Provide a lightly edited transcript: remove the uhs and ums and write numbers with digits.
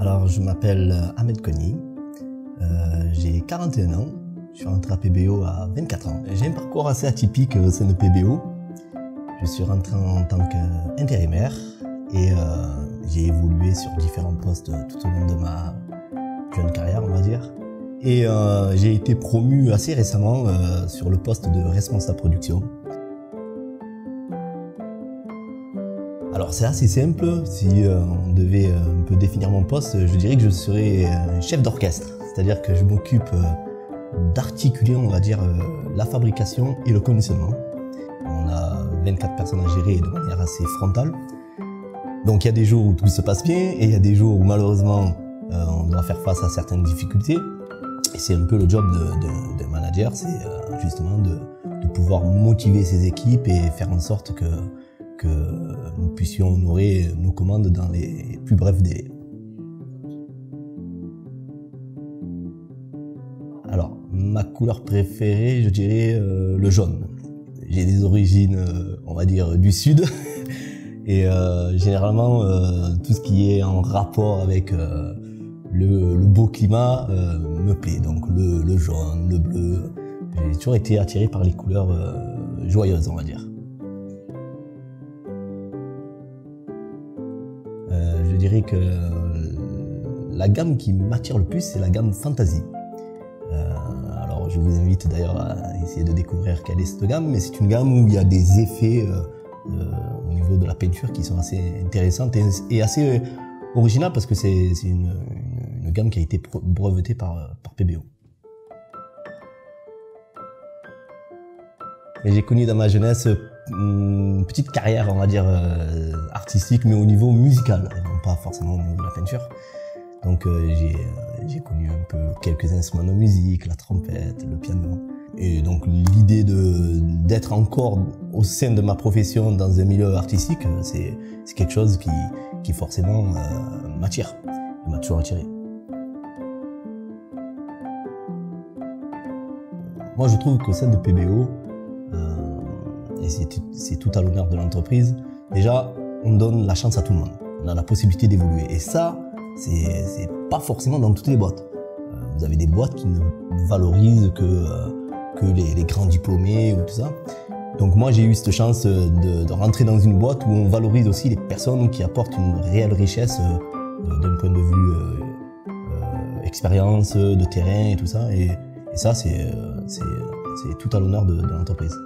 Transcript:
Alors, je m'appelle Ahmed Koni, j'ai 41 ans, je suis rentré à PBO à 24 ans. J'ai un parcours assez atypique au sein de PBO. Je suis rentré en tant qu'intérimaire et j'ai évolué sur différents postes tout au long de ma jeune carrière, on va dire. Et j'ai été promu assez récemment sur le poste de responsable production. Alors c'est assez simple, si on devait un peu définir mon poste, je dirais que je serais chef d'orchestre. C'est-à-dire que je m'occupe d'articuler, on va dire, la fabrication et le conditionnement. On a 24 personnes à gérer de manière assez frontale. Donc il y a des jours où tout se passe bien et il y a des jours où malheureusement on doit faire face à certaines difficultés. Et c'est un peu le job d'un manager, c'est justement de pouvoir motiver ses équipes et faire en sorte que nous puissions honorer nos commandes dans les plus brefs délais. Alors, ma couleur préférée, je dirais le jaune. J'ai des origines, on va dire, du sud. Et généralement, tout ce qui est en rapport avec le beau climat me plaît. Donc le jaune, le bleu. J'ai toujours été attiré par les couleurs joyeuses, on va dire. Je dirais que la gamme qui m'attire le plus, c'est la gamme Fantasy. Alors je vous invite d'ailleurs à essayer de découvrir quelle est cette gamme, mais c'est une gamme où il y a des effets au niveau de la peinture qui sont assez intéressantes et assez originales parce que c'est une gamme qui a été brevetée par PBO. J'ai connu dans ma jeunesse une petite carrière, on va dire, artistique, mais au niveau musical, non pas forcément au niveau de la peinture. Donc j'ai connu un peu quelques instruments de musique, la trompette, le piano. Et donc l'idée d'être encore au sein de ma profession dans un milieu artistique, c'est quelque chose qui forcément m'attire, m'a toujours attiré. Moi je trouve qu'au sein de PBO, et c'est tout à l'honneur de l'entreprise, déjà on donne la chance à tout le monde, on a la possibilité d'évoluer et ça c'est pas forcément dans toutes les boîtes. Vous avez des boîtes qui ne valorisent que les grands diplômés ou tout ça. Donc moi j'ai eu cette chance de rentrer dans une boîte où on valorise aussi les personnes qui apportent une réelle richesse d'un point de vue expérience, de terrain et tout ça, et ça c'est tout à l'honneur de l'entreprise.